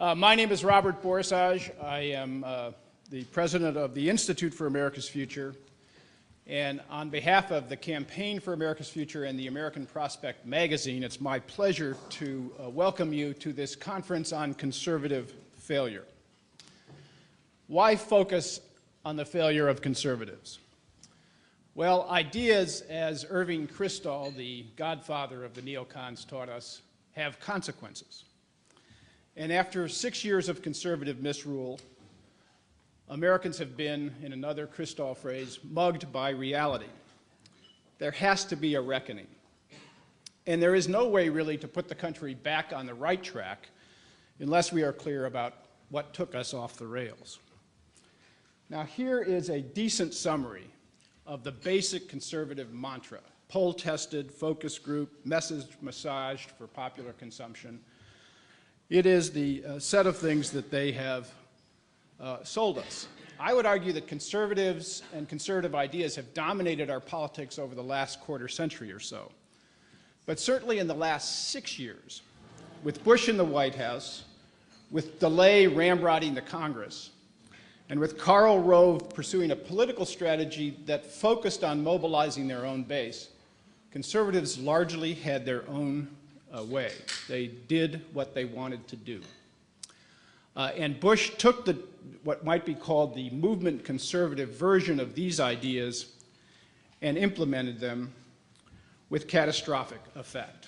My name is Robert Borosage. I am the president of the Institute for America's Future. And on behalf of the Campaign for America's Future and the American Prospect magazine, it's my pleasure to welcome you to this conference on conservative failure. Why focus on the failure of conservatives? Well, ideas, as Irving Kristol, the godfather of the neocons, taught us, have consequences. And after 6 years of conservative misrule, Americans have been, in another Kristol phrase, mugged by reality. There has to be a reckoning. And there is no way really to put the country back on the right track unless we are clear about what took us off the rails. Now, here is a decent summary of the basic conservative mantra: poll-tested, focus group, message massaged for popular consumption. It is the set of things that they have sold us. I would argue that conservatives and conservative ideas have dominated our politics over the last quarter century or so. But certainly in the last 6 years, with Bush in the White House, with DeLay ramrodding the Congress, and with Karl Rove pursuing a political strategy that focused on mobilizing their own base, conservatives largely had their own way. They did what they wanted to do. And Bush took what might be called the movement conservative version of these ideas and implemented them with catastrophic effect.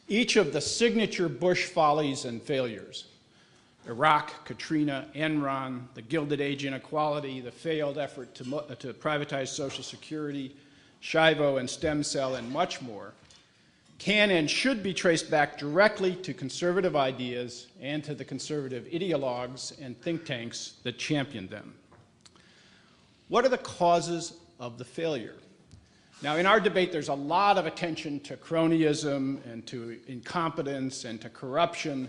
Each of the signature Bush follies and failures, Iraq, Katrina, Enron, the Gilded Age inequality, the failed effort to privatize Social Security, Shivo and stem cell, and much more, can and should be traced back directly to conservative ideas and to the conservative ideologues and think tanks that championed them. What are the causes of the failure? Now, in our debate, there's a lot of attention to cronyism and to incompetence and to corruption.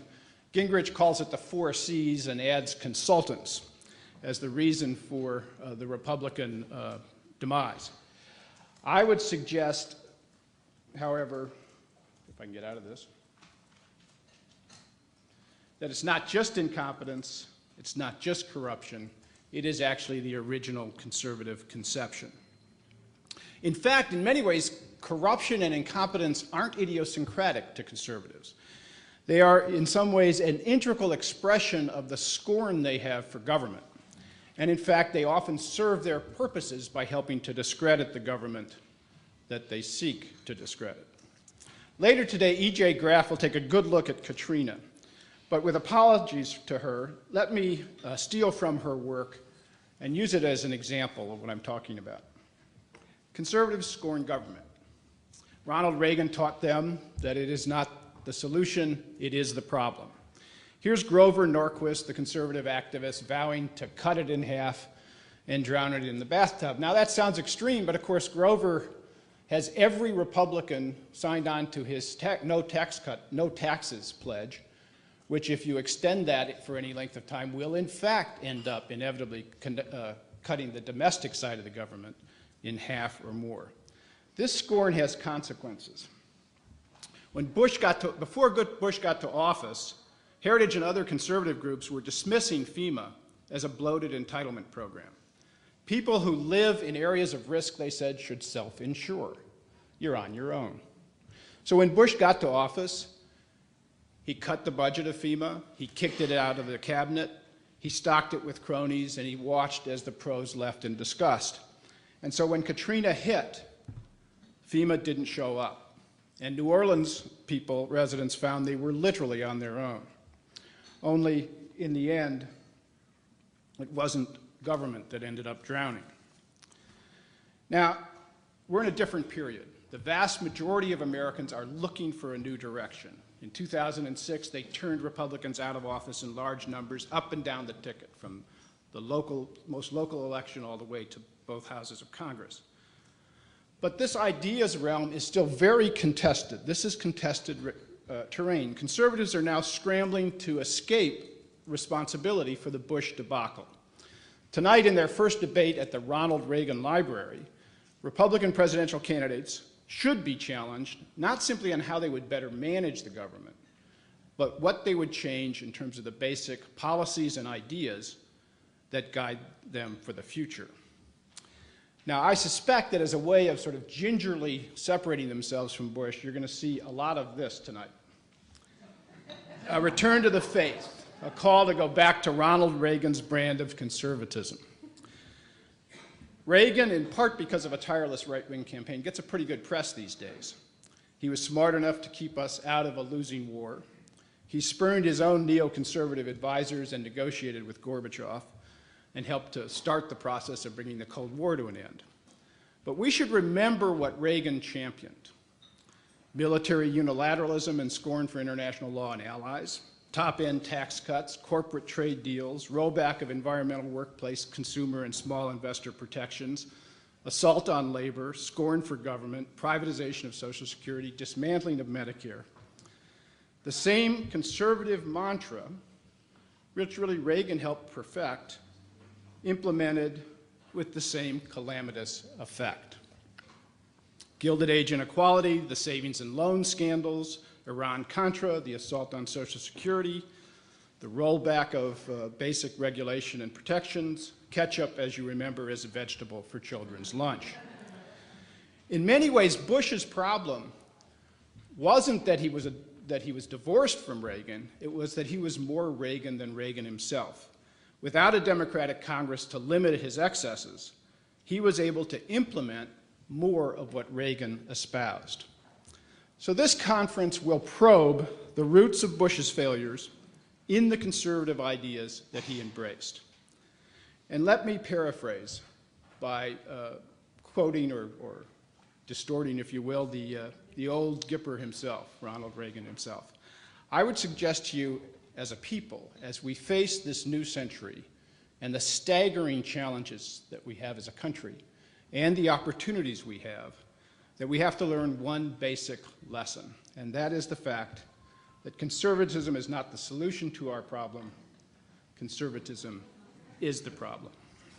Gingrich calls it the 4 C's and adds consultants as the reason for the Republican demise. I would suggest, however, if I can get out of this, that it's not just incompetence, it's not just corruption, it is actually the original conservative conception. In fact, in many ways, corruption and incompetence aren't idiosyncratic to conservatives. They are, in some ways, an integral expression of the scorn they have for government. And in fact, they often serve their purposes by helping to discredit the government that they seek to discredit. Later today, E.J. Graff will take a good look at Katrina. But with apologies to her, let me steal from her work and use it as an example of what I'm talking about. Conservatives scorn government. Ronald Reagan taught them that it is not the solution, it is the problem. Here's Grover Norquist, the conservative activist, vowing to cut it in half and drown it in the bathtub. Now that sounds extreme, but of course Grover has every Republican signed on to his no taxes pledge, which if you extend that for any length of time will in fact end up inevitably cutting the domestic side of the government in half or more. This scorn has consequences. Before Bush got to office, Heritage and other conservative groups were dismissing FEMA as a bloated entitlement program. People who live in areas of risk, they said, should self-insure. You're on your own. So when Bush got to office, he cut the budget of FEMA, he kicked it out of the cabinet, he stocked it with cronies, and he watched as the pros left in disgust. And so when Katrina hit, FEMA didn't show up. And New Orleans residents found they were literally on their own. Only in the end, it wasn't government that ended up drowning. Now, we're in a different period. The vast majority of Americans are looking for a new direction. In 2006, they turned Republicans out of office in large numbers up and down the ticket, from the most local election all the way to both houses of Congress. But this ideas realm is still very contested. This is contested terrain. Conservatives are now scrambling to escape responsibility for the Bush debacle. Tonight, in their first debate at the Ronald Reagan Library, Republican presidential candidates should be challenged not simply on how they would better manage the government, but what they would change in terms of the basic policies and ideas that guide them for the future. Now, I suspect that as a way of sort of gingerly separating themselves from Bush, you're going to see a lot of this tonight. A return to the faith, a call to go back to Ronald Reagan's brand of conservatism. Reagan, in part because of a tireless right-wing campaign, gets a pretty good press these days. He was smart enough to keep us out of a losing war. He spurned his own neoconservative advisors and negotiated with Gorbachev and helped to start the process of bringing the Cold War to an end. But we should remember what Reagan championed: military unilateralism and scorn for international law and allies, top-end tax cuts, corporate trade deals, rollback of environmental, workplace, consumer, and small investor protections, assault on labor, scorn for government, privatization of Social Security, dismantling of Medicare. The same conservative mantra, which really Reagan helped perfect, implemented with the same calamitous effect. Gilded Age inequality, the savings and loan scandals, Iran-Contra, the assault on Social Security, the rollback of basic regulation and protections, ketchup, as you remember, as a vegetable for children's lunch. In many ways, Bush's problem wasn't that he was divorced from Reagan, it was that he was more Reagan than Reagan himself. Without a Democratic Congress to limit his excesses, he was able to implement more of what Reagan espoused. So this conference will probe the roots of Bush's failures in the conservative ideas that he embraced. And let me paraphrase by quoting or distorting, if you will, the old Gipper himself, Ronald Reagan himself. I would suggest to you, as a people, as we face this new century and the staggering challenges that we have as a country and the opportunities we have, that we have to learn one basic lesson, and that is the fact that conservatism is not the solution to our problem. Conservatism is the problem.